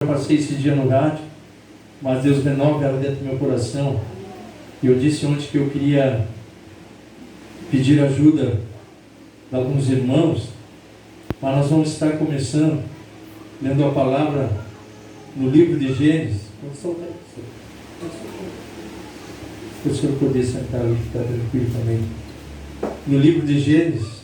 Eu passei esse dia no rádio, mas Deus renova ela dentro do meu coração. E eu disse ontem que eu queria pedir ajuda de alguns irmãos, mas nós vamos estar começando lendo a palavra no livro de Gênesis. Se o senhor poder sentar ali, ficar tranquilo também. No livro de Gênesis.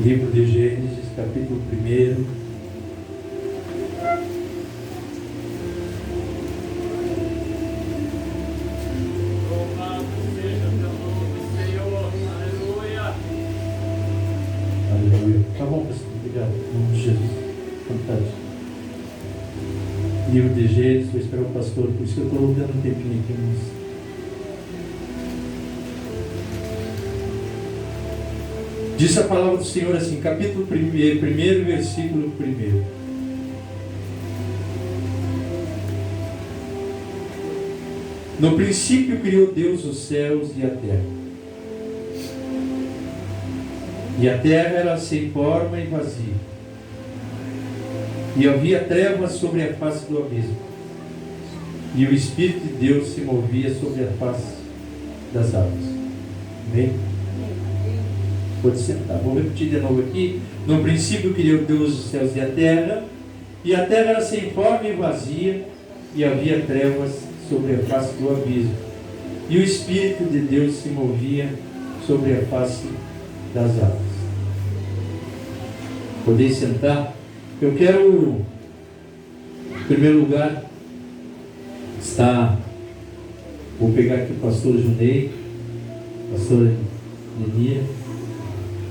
Livro de Gênesis, capítulo 1. Louvado seja teu nome, Senhor. Aleluia. Aleluia. Tá bom, pessoal. Obrigado. Em nome de Jesus. Fantástico. Livro de Gênesis, vou esperar o pastor, por isso que eu estou dando um tempinho aqui. Diz a palavra do Senhor assim, capítulo 1, versículo 1. No princípio criou Deus os céus e a terra. E a terra era sem forma e vazia. E havia trevas sobre a face do abismo. E o Espírito de Deus se movia sobre a face das águas. Amém? Pode sentar. Vou repetir de novo aqui. No princípio criou Deus os céus e a terra era sem forma e vazia, e havia trevas sobre a face do abismo. E o Espírito de Deus se movia sobre a face das águas. Podem sentar. Eu quero, em primeiro lugar, vou pegar aqui o pastor Junei, pastor Nenia,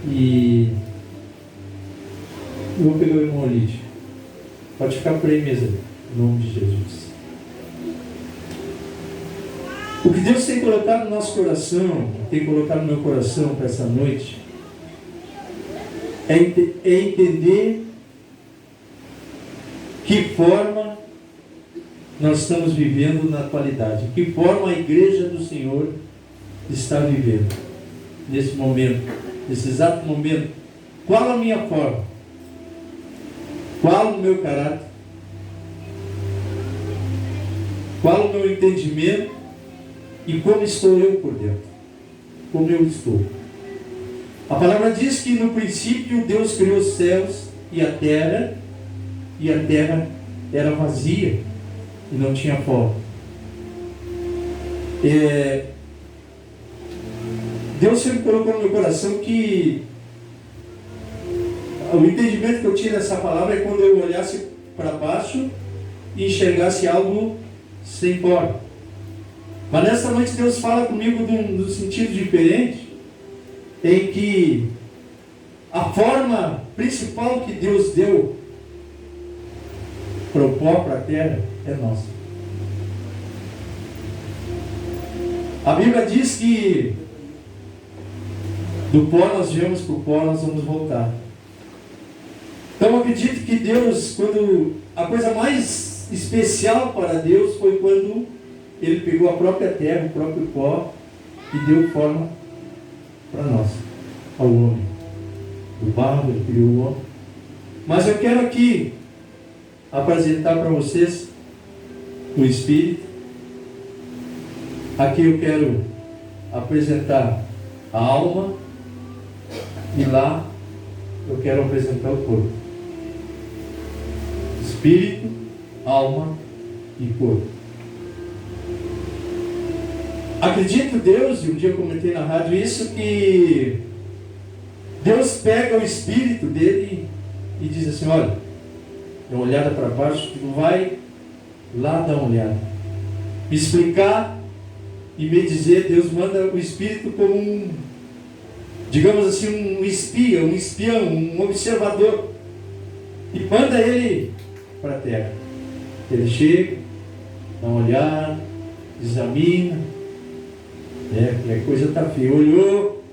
e eu vou pegar o irmão Lídio. Pode ficar por aí mesmo, em nome de Jesus. O que Deus tem colocado no nosso coração, tem colocado no meu coração para essa noite, é entender que forma nós estamos vivendo na atualidade, que forma a igreja do Senhor está vivendo nesse momento. Nesse exato momento, qual a minha forma? Qual o meu caráter? Qual o meu entendimento? E como estou eu por dentro? Como eu estou? A palavra diz que no princípio Deus criou os céus e a terra era vazia e não tinha forma. Deus sempre colocou no meu coração que o entendimento que eu tinha dessa palavra é quando eu olhasse para baixo e enxergasse algo sem forma. Mas nessa noite Deus fala comigo num sentido diferente, em que a forma principal que Deus deu para o pó, para a terra, é nossa. A Bíblia diz que do pó nós viemos, para o pó nós vamos voltar. Então eu acredito que Deus, quando a coisa mais especial para Deus foi quando Ele pegou a própria terra, o próprio pó, e deu forma para nós, ao homem. O barro, Ele criou o homem. Mas eu quero aqui apresentar para vocês o Espírito. Aqui eu quero apresentar a alma. E lá eu quero apresentar o corpo. Espírito, alma e corpo. Acredito Deus, e um dia eu comentei na rádio isso, que Deus pega o espírito dele e diz assim, olha, dá uma olhada para baixo, tu vai lá dar uma olhada. Me explicar e me dizer, Deus manda o espírito como digamos assim, um espia, um espião, um observador, e manda ele para a terra. Ele chega, dá uma olhada, examina, A coisa está feia. Olhou,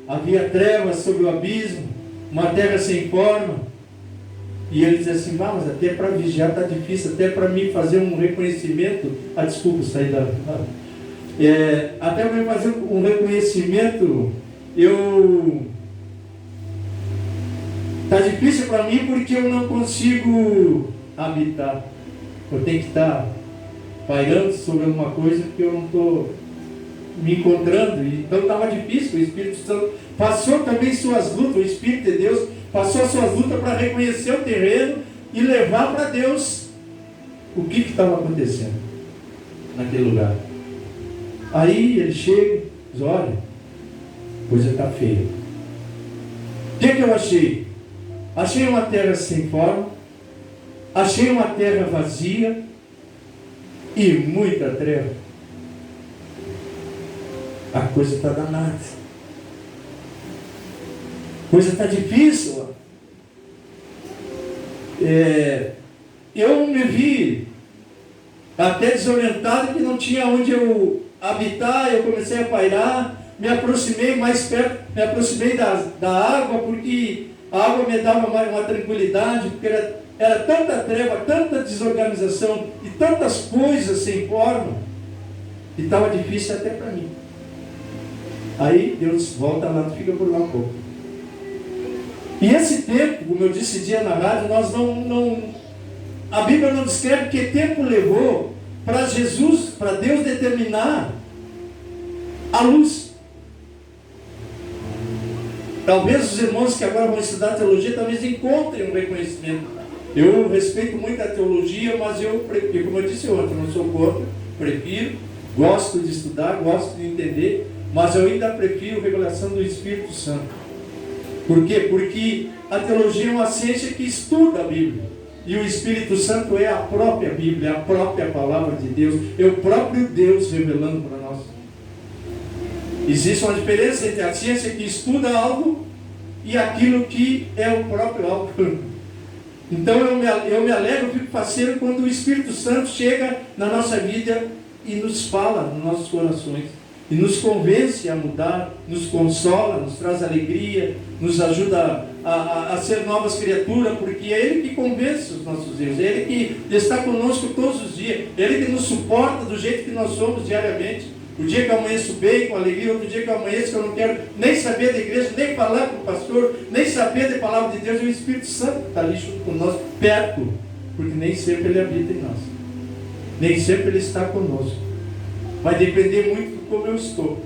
havia trevas sobre o abismo, uma terra sem forma. E ele diz assim, mas até para vigiar está difícil, até para mim fazer um reconhecimento. Desculpa, sair da... até para mim fazer um reconhecimento, está difícil para mim porque eu não consigo habitar. Eu tenho que estar pairando sobre alguma coisa que eu não estou me encontrando. Então estava difícil. O Espírito Santo passou também suas lutas, o Espírito de Deus passou as suas lutas para reconhecer o terreno e levar para Deus o que estava acontecendo naquele lugar. Aí ele chega e diz, olha, a coisa está feia. O que eu achei? Achei uma terra sem forma, achei uma terra vazia e muita treva. A coisa está danada. A coisa está difícil. Eu me vi até desorientado, que não tinha onde eu habitar. Eu comecei a pairar, me aproximei mais perto, me aproximei da água, porque a água me dava mais uma tranquilidade, porque era tanta treva, tanta desorganização e tantas coisas sem forma, que estava difícil até para mim. Aí Deus volta lá, fica por lá um pouco. E esse tempo, como eu disse dia na rádio, nós a Bíblia não descreve que tempo levou para Jesus, para Deus determinar a luz. Talvez os irmãos que agora vão estudar teologia, talvez encontrem um reconhecimento. Eu respeito muito a teologia, mas eu prefiro, como eu disse ontem, não sou contra, prefiro, gosto de estudar, gosto de entender, mas eu ainda prefiro a revelação do Espírito Santo. Por quê? Porque a teologia é uma ciência que estuda a Bíblia. E o Espírito Santo é a própria Bíblia, é a própria palavra de Deus, é o próprio Deus revelando para nós. Existe uma diferença entre a ciência que estuda algo e aquilo que é o próprio algo. Então eu me alegro, eu fico faceiro quando o Espírito Santo chega na nossa vida e nos fala nos nossos corações. E nos convence a mudar, nos consola, nos traz alegria, nos ajuda a ser novas criaturas, porque é Ele que convence os nossos erros, é Ele que está conosco todos os dias, é Ele que nos suporta do jeito que nós somos diariamente. O dia que eu amanheço bem, com alegria, outro dia que eu amanheço que eu não quero nem saber da igreja, nem falar com o pastor, nem saber da palavra de Deus, e o Espírito Santo está ali junto conosco, perto, porque nem sempre Ele habita em nós, nem sempre Ele está conosco. Vai depender muito de como eu estou.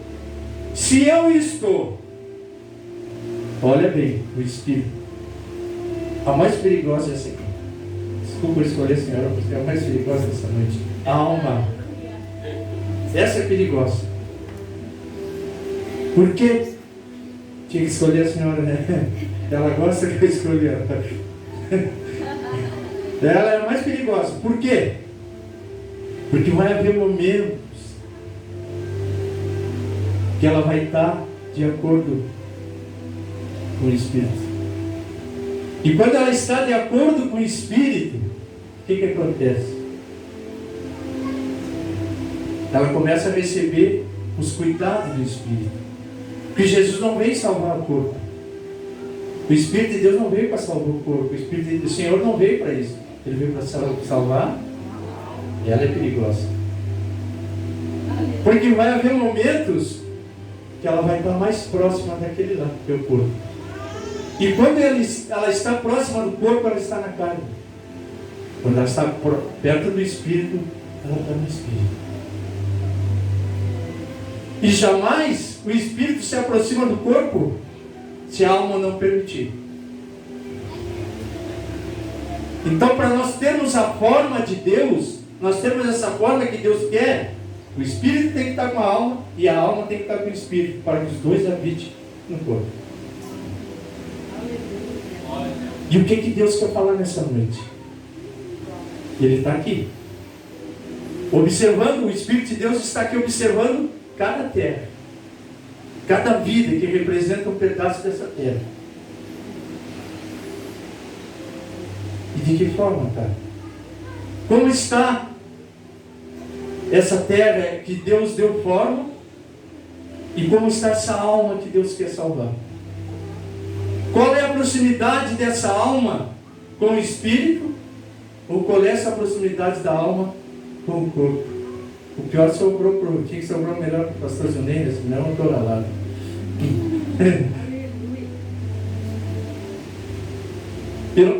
Se eu estou, olha bem, o Espírito, a mais perigosa é essa aqui. Desculpa escolher a senhora, porque é a mais perigosa dessa noite. A alma. Essa é perigosa. Por quê? Tinha que escolher a senhora, né? Ela gosta que eu escolha ela. Ela é a mais perigosa. Por quê? Porque vai haver momentos que ela vai estar de acordo com o Espírito. E quando ela está de acordo com o Espírito, o que acontece? Ela começa a receber os cuidados do Espírito. Porque Jesus não veio salvar o corpo. O Espírito de Deus não veio para salvar o corpo. O Espírito do Senhor não veio para isso. Ele veio para salvar. E ela é perigosa. Porque vai haver momentos que ela vai estar mais próxima daquele lá, que é o corpo. E quando ela está próxima do corpo, ela está na carne. Quando ela está perto do Espírito, ela está no Espírito. E jamais o Espírito se aproxima do corpo se a alma não permitir. Então, para nós termos a forma de Deus, nós temos essa forma que Deus quer, o Espírito tem que estar com a alma e a alma tem que estar com o Espírito, para que os dois habitem no corpo. E o que Deus quer falar nessa noite? Ele está aqui. Observando, o Espírito de Deus está aqui observando cada terra, cada vida que representa um pedaço dessa terra. E de que forma, cara? Como está essa terra que Deus deu forma E como está essa alma que Deus quer salvar? Qual é a proximidade dessa alma com o Espírito? Ou qual é essa proximidade da alma com o corpo? O pior sobrou para o que sobrou melhor para o pastor Zuneira, senão eu estou ralado.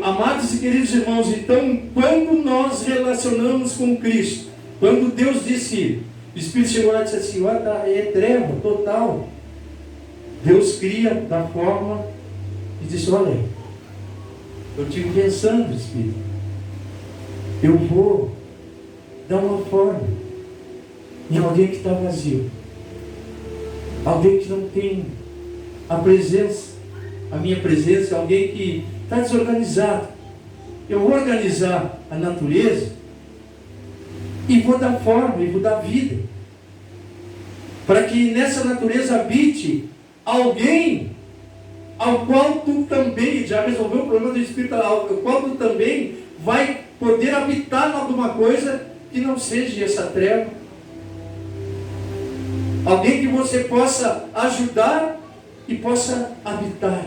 Amados e queridos irmãos, então, quando nós relacionamos com Cristo, quando Deus disse, o Espírito chegou lá e disse assim, é treva total. Deus cria da forma e disse, olha, eu estive pensando, Espírito, eu vou dar uma forma em alguém que está vazio, alguém que não tem a presença, a minha presença, alguém que está desorganizado. Eu vou organizar a natureza e vou dar forma, e vou dar vida, para que nessa natureza habite alguém ao qual tu também, já resolveu o problema do Espírito, ao qual tu também vai poder habitar em alguma coisa que não seja essa treva. Alguém que você possa ajudar e possa habitar.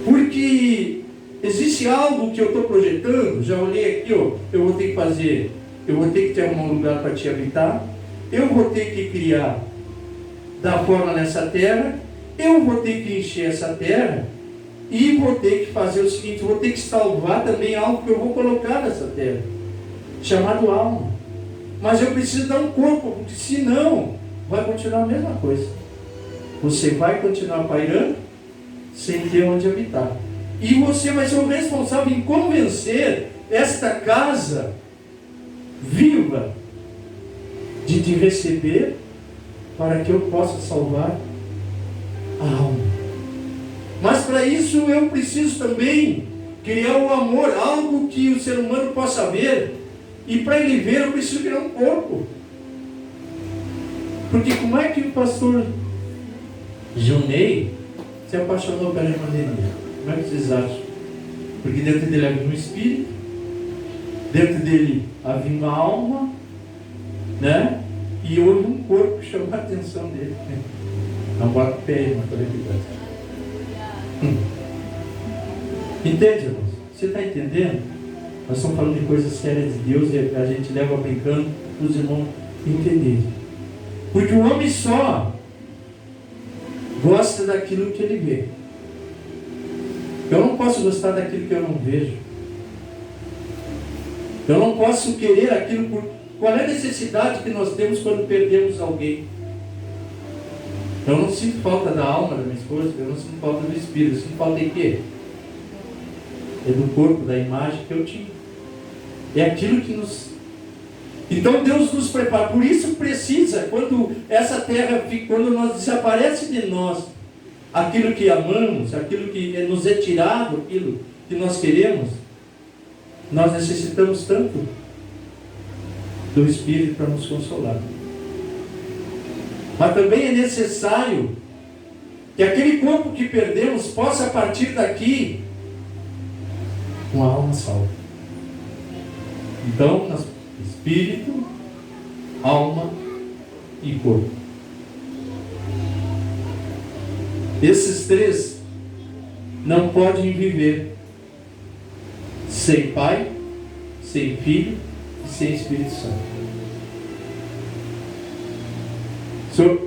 Porque existe algo que eu estou projetando, já olhei aqui, ó, eu vou ter que fazer, eu vou ter que ter um lugar para te habitar, eu vou ter que criar, dar forma nessa terra, eu vou ter que encher essa terra, e vou ter que fazer o seguinte, vou ter que salvar também algo que eu vou colocar nessa terra, chamado alma. Mas eu preciso dar um corpo, porque senão vai continuar a mesma coisa. Você vai continuar pairando sem ter onde habitar. E você vai ser o responsável em convencer esta casa viva de te receber para que eu possa salvar a alma. Mas para isso eu preciso também criar o amor, algo que o ser humano possa ver. E para ele ver eu preciso criar um corpo. Porque como é que o pastor Junei se apaixonou pela irmandade? Como é que vocês acham? Porque dentro dele havia um espírito, dentro dele havia uma alma, né? E houve um corpo que chamou a atenção dele. Não bota o pé, irmão, para ele. Entende, irmãos? Você está entendendo? Nós estamos falando de coisas sérias de Deus e a gente leva brincando para os irmãos entenderem. Porque o homem só gosta daquilo que ele vê. Eu não posso gostar daquilo que eu não vejo. Eu não posso querer aquilo por... Qual é a necessidade que nós temos quando perdemos alguém? Eu não sinto falta da alma da minha esposa, eu não sinto falta do espírito, eu sinto falta de quê? É do corpo, da imagem que eu tinha. É aquilo que nos... Então Deus nos prepara, por isso precisa, quando essa terra, quando nós desaparece de nós, aquilo que amamos, aquilo que nos é tirado, aquilo que nós queremos, nós necessitamos tanto do Espírito para nos consolar. Mas também é necessário que aquele corpo que perdemos possa partir daqui com a alma salva. Então, espírito, alma e corpo. Esses três não podem viver sem Pai, sem Filho e sem Espírito Santo.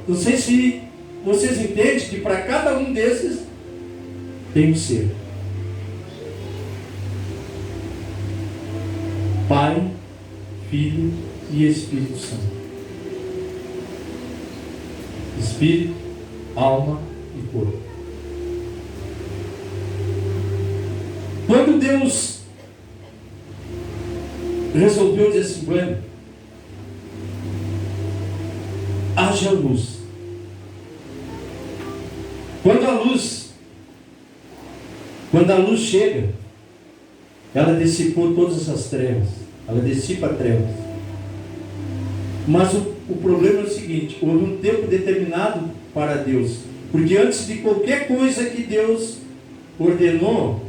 Não sei se vocês entendem que para cada um desses tem um ser. Pai, Filho e Espírito Santo. Espírito, alma e corpo. Quando Deus resolveu dizer assim, bueno, haja luz. Quando a luz chega, ela dissipou todas essas trevas. Ela dissipa trevas. Mas o problema é o seguinte, houve um tempo determinado para Deus. Porque antes de qualquer coisa que Deus ordenou,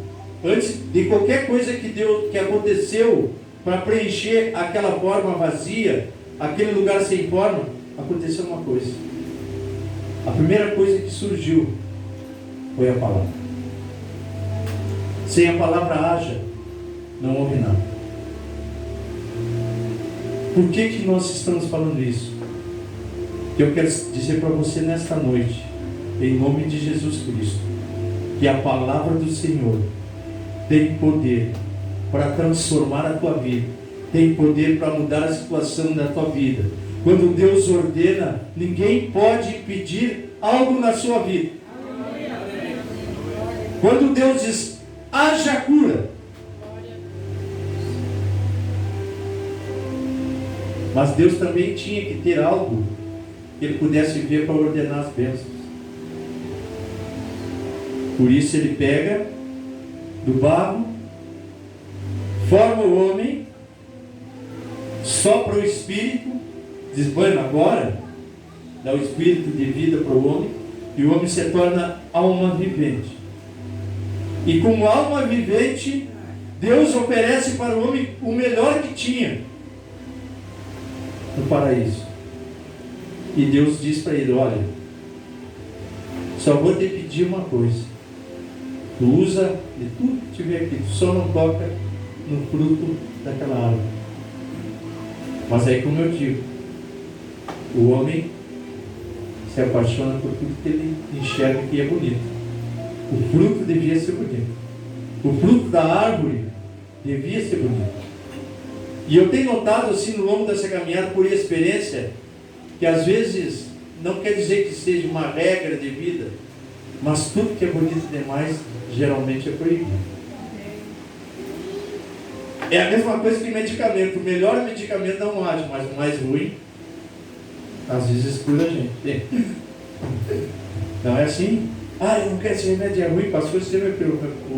antes de qualquer coisa que aconteceu para preencher aquela forma vazia, aquele lugar sem forma, aconteceu uma coisa. A primeira coisa que surgiu foi a palavra. Sem a palavra haja, não houve nada. Por que nós estamos falando isso? Que eu quero dizer para você nesta noite, em nome de Jesus Cristo, que a palavra do Senhor tem poder para transformar a tua vida, tem poder para mudar a situação da tua vida. Quando Deus ordena, ninguém pode impedir algo na sua vida. Quando Deus diz, haja cura. Mas Deus também tinha que ter algo que Ele pudesse ver para ordenar as bênçãos. Por isso Ele pega do barro, forma o homem, sopra o Espírito, diz, bueno, agora dá o Espírito de vida para o homem, e o homem se torna alma vivente. E como alma vivente, Deus oferece para o homem o melhor que tinha no paraíso. E Deus diz para ele, olha, só vou te pedir uma coisa. Tu usa de tudo que tiver aqui, tu só não toca no fruto daquela árvore. Mas aí, como eu digo, o homem se apaixona por tudo que ele enxerga que é bonito. O fruto devia ser bonito. O fruto da árvore devia ser bonito. E eu tenho notado assim no longo dessa caminhada, por experiência, que às vezes não quer dizer que seja uma regra de vida, mas tudo que é bonito demais geralmente é proibido. É a mesma coisa que medicamento. O melhor medicamento não age, mas o mais ruim às vezes cura a gente. Não é assim? Eu não quero esse remédio, é ruim, pastor, você vai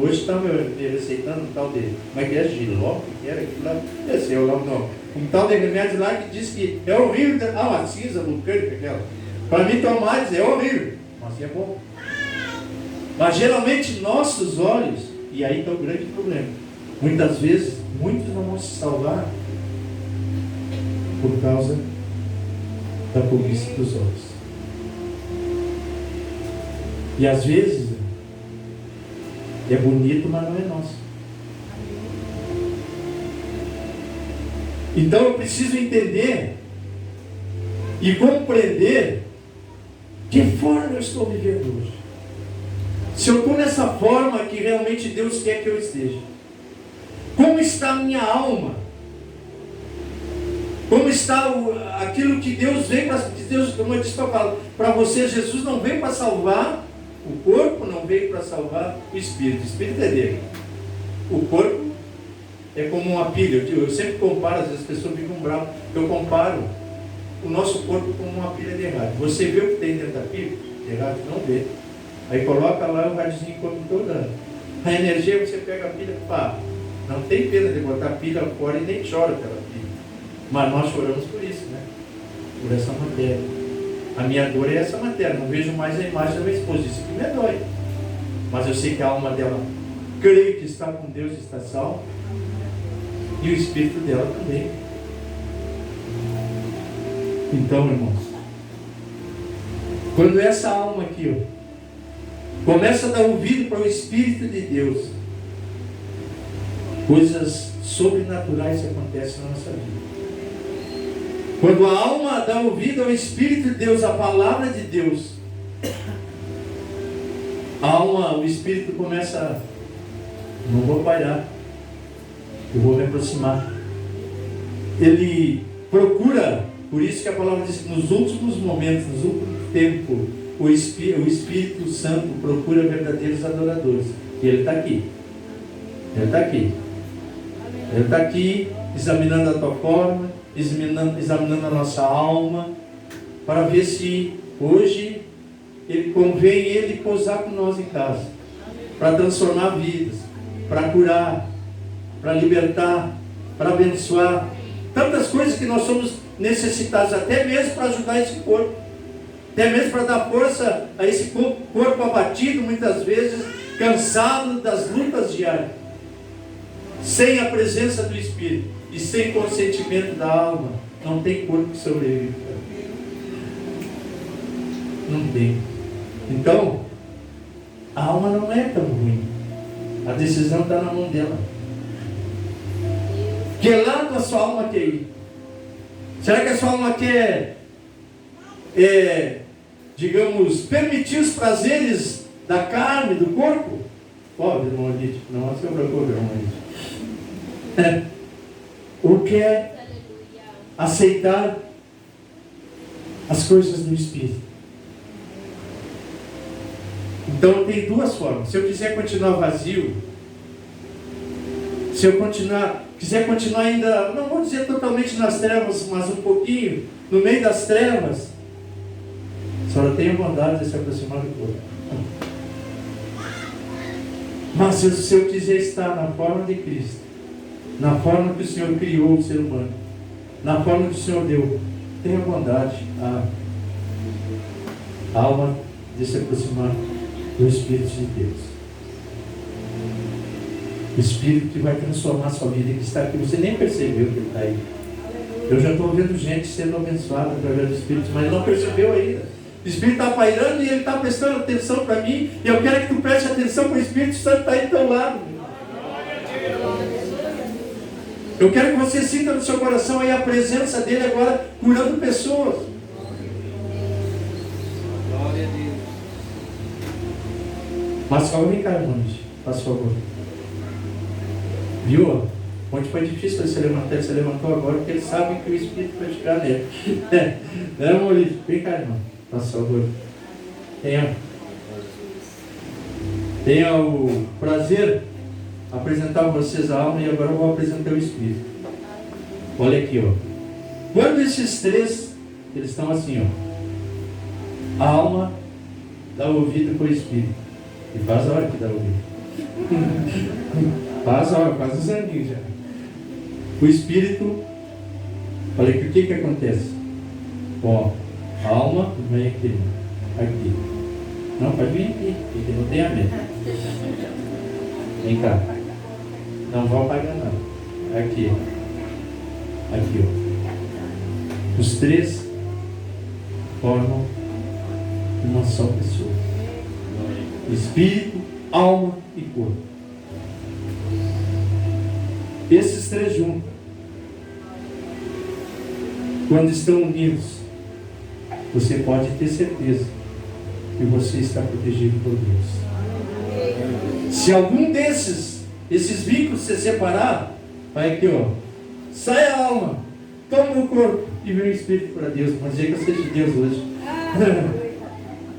hoje está me receitando um tal de, como é que é, Giló, que era aquilo lá, esse é o nome, um tal de remédio lá que diz que é horrível, uma cinza vulcânica aquela, para mim tomar, diz, é horrível, mas é bom. Mas geralmente nossos olhos, e aí está o grande problema, muitas vezes, muitos não vão se salvar por causa da cobiça dos olhos. E às vezes é bonito, mas não é nosso. Então eu preciso entender e compreender que forma eu estou vivendo hoje. Se eu estou nessa forma que realmente Deus quer que eu esteja. Como está a minha alma? Como está aquilo que Deus vem para... Deus, como eu disse para você, Jesus não veio para salvar o corpo, não veio para salvar o espírito. O espírito é dele. O corpo é como uma pilha. Eu sempre comparo, às vezes as pessoas ficam bravas. Eu comparo o nosso corpo como uma pilha de rádio. Você vê o que tem dentro da pilha? De rádio não vê. Aí coloca lá o radiozinho enquanto toda. A energia você pega a pilha, pá. Não tem pena de botar a pilha fora e nem chora pela pilha. Mas nós choramos por isso, né? Por essa matéria. A minha dor é essa matéria. Não vejo mais a imagem da minha esposa. Isso que me dói. Mas eu sei que a alma dela, creio que está com Deus, está salva. E o espírito dela também. Então, irmãos, quando essa alma aqui, começa a dar ouvido para o Espírito de Deus, coisas sobrenaturais acontecem na nossa vida. Quando a alma dá ouvido ao Espírito de Deus, a palavra de Deus, a alma, o Espírito começa a, não vou parar, eu vou me aproximar. Ele procura, por isso que a palavra diz que nos últimos momentos, nos últimos tempos, o Espírito Santo procura verdadeiros adoradores. E Ele está aqui. Ele está aqui. Ele está aqui examinando a tua forma, examinando a nossa alma, para ver se hoje convém Ele pousar com nós em casa, para transformar vidas, para curar, para libertar, para abençoar. Tantas coisas que nós somos necessitados, até mesmo para ajudar esse corpo, até mesmo para dar força a esse corpo abatido, muitas vezes cansado das lutas diárias. Sem a presença do Espírito e sem consentimento da alma, não tem corpo que sobrevive. Não tem. Então, a alma não é tão ruim. A decisão está na mão dela. Que lado a sua alma quer ir? Será que a sua alma quer, digamos, permitir os prazeres da carne, do corpo? Pobre, irmão Adito, não se preocupe, irmão Adito. Ou quer aceitar as coisas do Espírito? Então tem duas formas. Se eu quiser continuar vazio, se eu quiser continuar ainda, não vou dizer totalmente nas trevas, mas um pouquinho, no meio das trevas, a senhora tem a bondade de se aproximar do corpo. Mas se eu quiser estar na forma de Cristo, na forma que o Senhor criou o ser humano, na forma que o Senhor deu, tenha bondade, a alma de se aproximar do Espírito de Deus. O Espírito que vai transformar a sua vida, que está aqui, você nem percebeu que ele está aí. Eu já estou vendo gente sendo abençoada através do Espírito, mas não percebeu ainda. O Espírito está pairando e ele está prestando atenção para mim, e eu quero que tu preste atenção para o Espírito Santo está aí do teu lado. Eu quero que você sinta no seu coração aí a presença dele agora, curando pessoas. Glória a Deus. Mas calma, vem cá, irmãos, faz favor. Viu? Onde foi difícil ele se levantar, ele se levantou agora, porque ele sabe que o Espírito vai chegar nele. Né, Maurício? Vem cá, irmão, faz favor. Tenha o prazer de apresentar a vocês a alma, e agora eu vou apresentar o Espírito. Olha aqui, ó. Quando esses três, eles estão assim, ó. A alma dá ouvido para o Espírito. E faz a hora que dá ouvido. Faz a hora, faz os aninhos já. O Espírito, olha aqui, o que acontece? Ó, a alma vem aqui. Aqui. Não, pode vir aqui, porque não tem a medo. Vem cá. Não vou apagar nada. Aqui. Aqui, ó. Os três formam uma só pessoa. Espírito, alma e corpo. Esses três juntos, quando estão unidos, você pode ter certeza que você está protegido por Deus. Se algum esses vínculos se separar, vai aqui, ó. Sai a alma, toma o corpo e vem o Espírito para Deus. Mas dizer que eu seja de Deus hoje.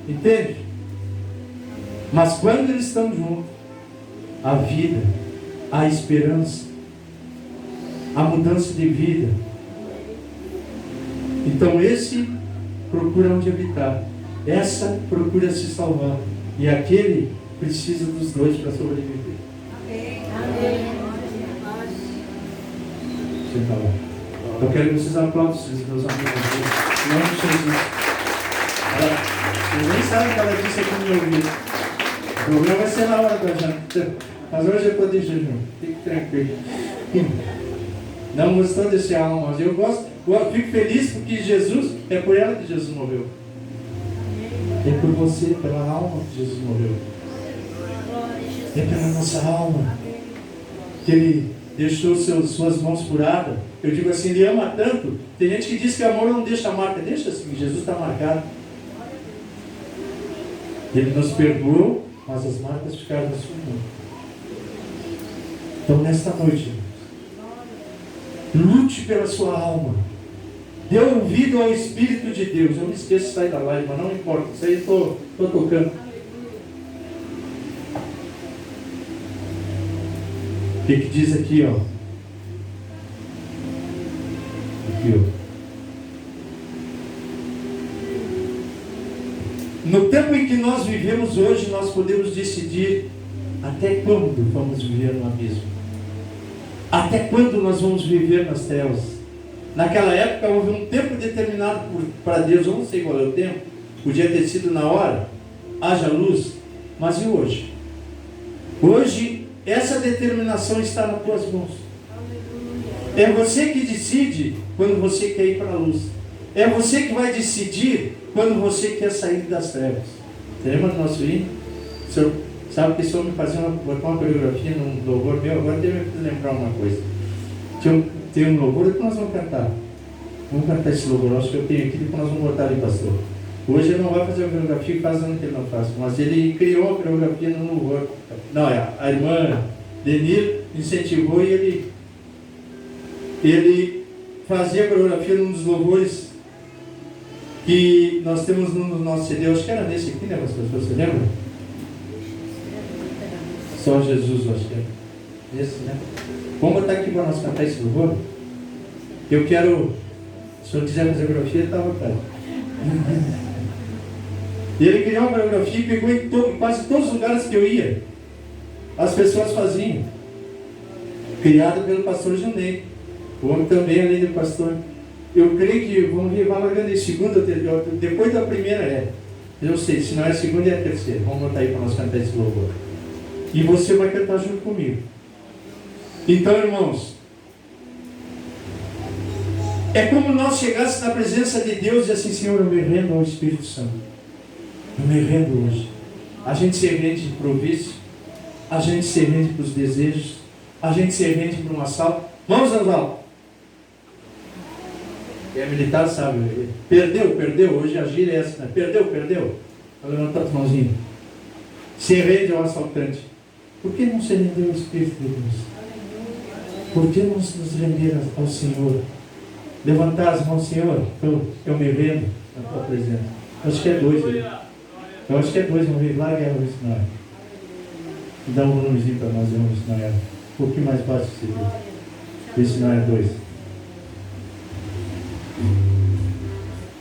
Entende? Mas quando eles estão juntos, a vida, a esperança, a mudança de vida. Então esse procura onde habitar. Essa procura se salvar. E aquele precisa dos dois para sobreviver. Amém. Senta lá. Eu quero que vocês aplaudam esses meus amigos. Em nome de Jesus. Vocês nem sabem que ela disse aqui no meu ouvido. O problema vai ser na hora da janta. Mas hoje eu estou de jejum. Fique tranquilo. Não gostou desse alma, mas eu gosto. Fico feliz porque Jesus, é por ela que Jesus morreu. É por você, pela alma que Jesus morreu. É pela nossa alma que Ele deixou suas mãos curadas. Eu digo assim, Ele ama tanto. Tem gente que diz que amor não deixa marca. Deixa assim, Jesus está marcado. Ele nos perdoou, mas as marcas ficaram na sua mão. Então nesta noite, lute pela sua alma. Dê ouvido ao Espírito de Deus. Eu me esqueço de sair da live, mas não importa. Isso aí eu estou tocando. O que diz aqui, ó? Aqui, ó. No tempo em que nós vivemos hoje, nós podemos decidir até quando vamos viver no abismo. Até quando nós vamos viver nas trevas. Naquela época houve um tempo determinado para Deus. Eu não sei qual é o tempo. Podia ter sido na hora. Haja luz. Mas e hoje? Hoje, essa determinação está nas tuas mãos. É você que decide quando você quer ir para a luz. É você que vai decidir quando você quer sair das trevas. Você lembra do nosso hino? O senhor sabe que esse homem fazia botar uma coreografia num louvor meu, agora deve lembrar uma coisa. Tem um louvor que nós vamos cantar. Vamos cantar esse louvor, acho que eu tenho aqui, depois nós vamos botar ali, pastor. Hoje ele não vai fazer a coreografia, faz ano que ele não faz, mas ele criou a coreografia no louvor. Não, a irmã Denir incentivou e ele fazia a coreografia num dos louvores que nós temos no nosso CD. Acho que era nesse aqui, né, pastor? Você lembra? Só Jesus, eu acho que era. Esse, né? Vamos botar aqui para nós cantar esse louvor? Eu quero, se o senhor quiser fazer a coreografia, está à vontade. E ele criou uma coreografia e pegou em quase todos os lugares que eu ia. As pessoas faziam. Criado pelo pastor Junei. O homem também, além do pastor. Eu creio que, vamos ver, vai largando em segunda, depois da primeira é. Eu sei, se não é a segunda, é a terceira. Vamos botar aí para nós cantar esse louvor. E você vai cantar junto comigo. Então, irmãos, é como nós chegássemos na presença de Deus e assim, Senhor, eu me rendo ao Espírito Santo. Eu me rendo hoje. A gente se rende de improviso, a gente se rende para os desejos, a gente se rende para um assalto. Vamos, Oswaldo. É militar, sabe? Perdeu. Hoje a gíria é essa, né? Perdeu. Vai levantar as mãozinhas. Se rende ao assaltante. Por que não se render ao Espírito de Deus? Por que não nos render ao Senhor? Levantar as mãos, Senhor, eu me rendo na tua presença. Acho que é 2 aí. Eu acho que é 2, vamos ver. Larga ela, se não é. Dá um nomezinho para nós, vamos ver se não é. Um pouquinho mais baixo, se vê. Vê se não é 2.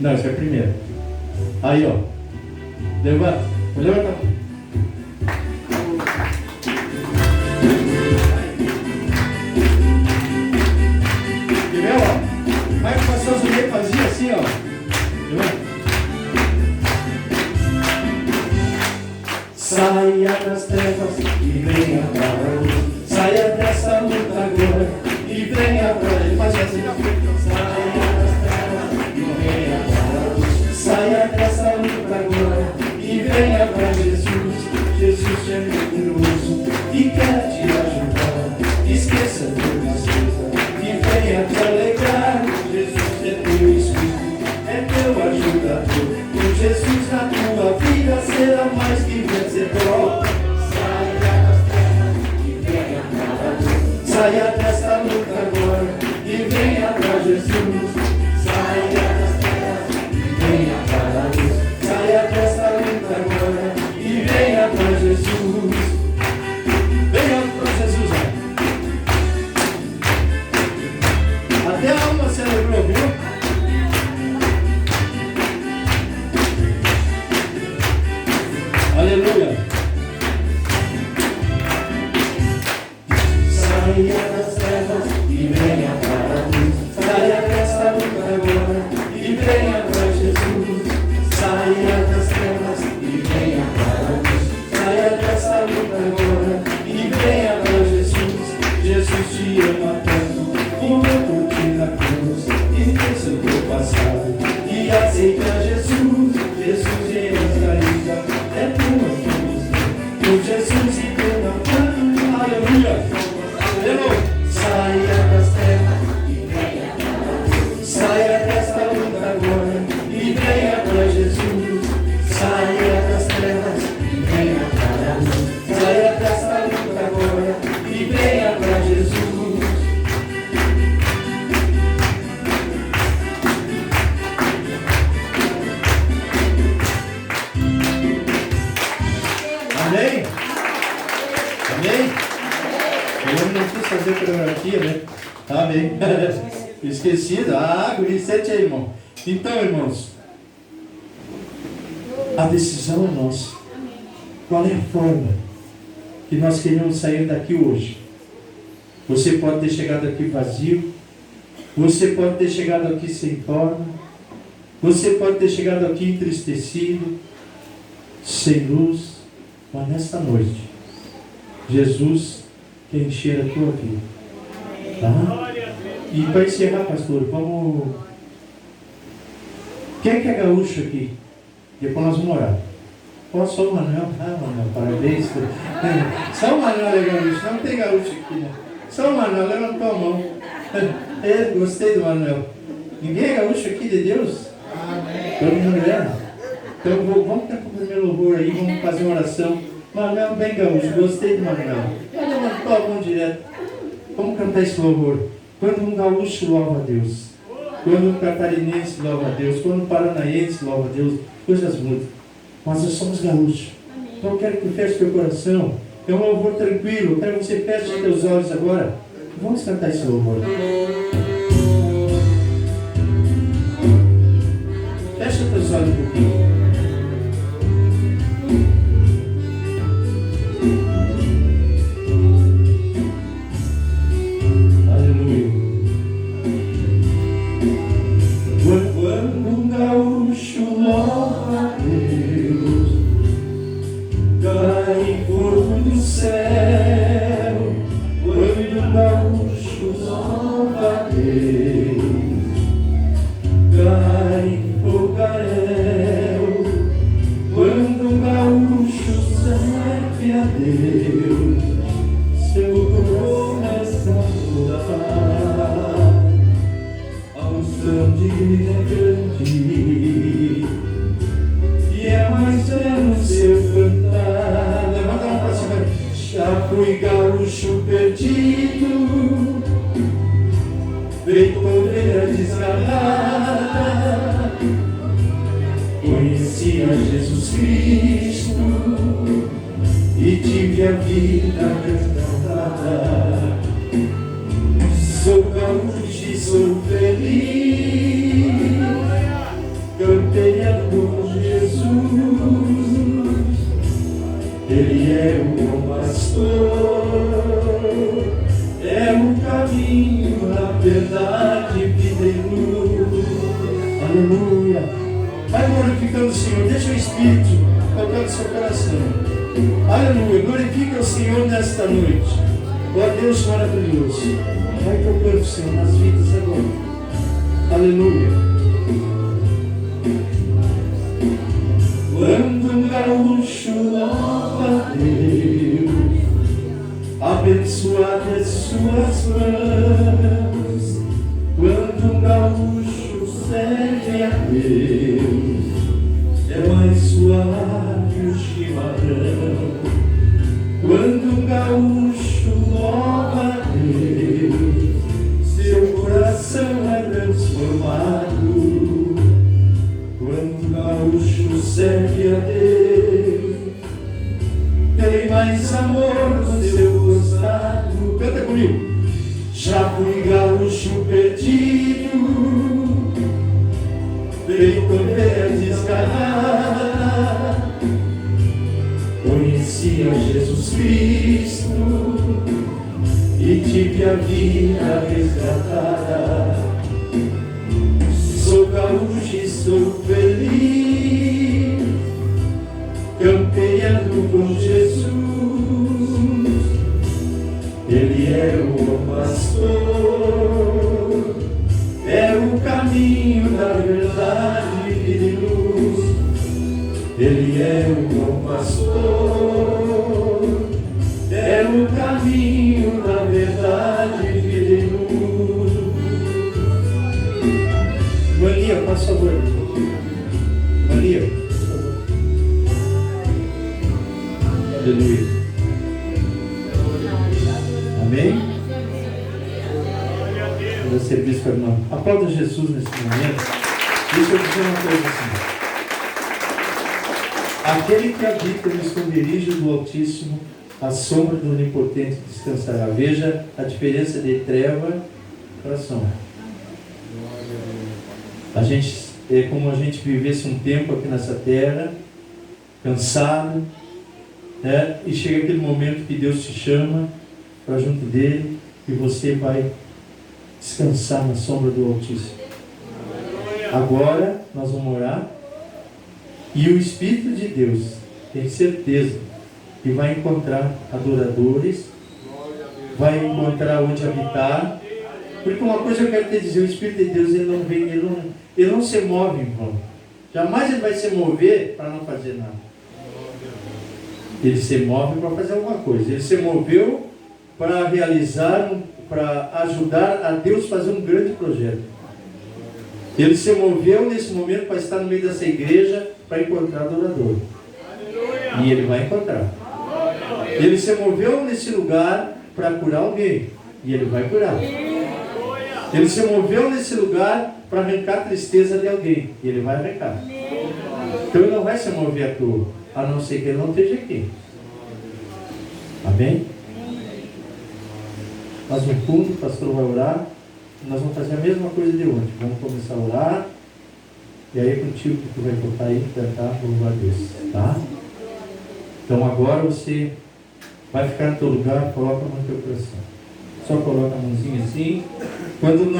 Não, esse é a primeira. Aí, ó. Levanta. Entendeu, ó? Mas o pastor Zunei fazia assim, ó. Levanta. Saia das trevas e venha para a luz. Saia dessa luta agora e venha para a luz. Ele fazia assim, ó. Saia dessa luta agora e venha para Jesus. Jesus é poderoso e quer te ajudar. Esqueça todas as coisas e venha te alegrar. Jesus é teu Espírito, é teu ajudador. Com Jesus na tua vida será mais que vencedor. Saia das trevas e venha para a luz. Saia dessa luta agora e venha para Jesus. Saia das venha para a luz, saia dessa luta agora e venha para Jesus. Venha para Jesus, até a alma celebrou, viu? Aleluia. Saia das trevas e venha para a luz, saia dessa luta agora e venha para Jesus. Saia das trevas e venha para a luz. Saia dessa luta agora e venha para Jesus. Jesus te ama tanto, enquanto-te na cruz. Esqueça o teu passado e aceita Jesus. Jesus em saída é tua felicidade. Com Jesus e teu amor. Aleluia. Aleluia. Saia das trevas e venha para a luz. Saia dessa luta agora e venha para Jesus. Saia das trevas e venha para a luz. Saia dessa luta agora e venha para Jesus. Amém? Amém? Eu não quis fazer coreografia, né? Amém. Esquecido? Guri, sente aí, irmão. Então, irmãos, a decisão é nossa. Qual é a forma que nós queremos sair daqui hoje? Você pode ter chegado aqui vazio, você pode ter chegado aqui sem forma, você pode ter chegado aqui entristecido, sem luz, mas nesta noite, Jesus quer encher a tua vida. Tá? E para encerrar, pastor, vamos Quem que é gaúcho aqui? Depois nós vamos orar. Ó, só o Manuel. Ah, Manuel, parabéns. Só o Manuel é gaúcho. Não tem gaúcho aqui, né? Só o Manuel, levantou a mão. Gostei do Manuel. Ninguém é gaúcho aqui de Deus? Amém. Todo mundo é? Então vamos cantar o primeiro louvor aí, vamos fazer uma oração. Manuel bem gaúcho, gostei do Manuel. Ele levantou a mão direto. Vamos cantar esse louvor. Quando um gaúcho louva a Deus, quando um catarinense louva a Deus, quando um paranaense louva a Deus, coisas mudam. Mas nós somos gaúchos. Então eu quero que tu feche teu coração. É um louvor tranquilo. Eu quero que você feche teus olhos agora. Vamos cantar esse louvor. Fecha teus olhos um pouquinho. Aleluia. Quando um gaúcho louva a Deus, cai fogo do céu. Quando um gaúcho louva a Deus, cai fogaréu. Quando um gaúcho serve a Deus, seu começa a mudar. A unção divina é grande, e é mais belo seu cantar. Levanta a mão para cima. Já fui gaúcho perdido, feito ovelha desgarrada. Conheci a Jesus Cristo e tive a vida resgatada. Sou gaúcho e sou feliz, campeando com Jesus. Ele é o bom pastor, é o caminho, a verdade, vida e luz. Aleluia. Vai glorificando o Senhor, deixa o Espírito tocar no seu coração. Aleluia, glorifica o Senhor nesta noite. Ó Deus maravilhoso, vai tocando o Senhor nas vidas agora. Aleluia. Quando um gaúcho louva a Deus, abençoadas suas mãos. Quando um gaúcho serve a Deus, é mais suave o chimarrão. Quando um gaúcho louva a Deus, seu coração é transformado. Quando um gaúcho serve a Deus, tem mais amor no seu costado. Canta comigo. Já fui gaúcho perdido, feito ovelha desgarrada. Conheci a Jesus Cristo e tive a vida resgatada. Sou gaúcho e sou feliz, campeando com Jesus. Ele é o bom pastor, é o caminho da verdade e luz. Ele é o bom pastor, é o caminho da verdade e luz. Maria, por favor. Maria, por favor. Aleluia. Amém? Vou dar serviço para o irmão. Aplauda Jesus nesse momento. Deixa eu dizer uma coisa assim. Aquele que habita no esconderijo do Altíssimo, a sombra do Onipotente descansará. Veja a diferença de treva para sombra. A gente, é como a gente vivesse um tempo aqui nessa terra, cansado, né? E chega aquele momento que Deus te chama para junto dele e você vai descansar na sombra do Altíssimo. Agora nós vamos orar e o Espírito de Deus tem certeza que vai encontrar adoradores, vai encontrar onde habitar, porque uma coisa eu quero te dizer, o Espírito de Deus ele não vem, ele não se move em vão. Jamais ele vai se mover para não fazer nada. Ele se move para fazer alguma coisa. Ele se moveu para realizar, para ajudar a Deus fazer um grande projeto. Ele se moveu nesse momento para estar no meio dessa igreja para encontrar adorador. E ele vai encontrar. Ele se moveu nesse lugar para curar alguém. E ele vai curar. Ele se moveu nesse lugar para arrancar a tristeza de alguém. E ele vai arrancar. Então ele não vai se mover à toa, a não ser que ele não esteja aqui. Amém? Nós no fundo, o pastor vai orar. Nós vamos fazer a mesma coisa de ontem. Vamos começar a orar. E aí é contigo que tu vai tocar aí, cantar, louvar a Deus. Tá? Então agora você vai ficar no teu lugar, coloca a mão no teu coração. Só coloca a mãozinha assim. Quando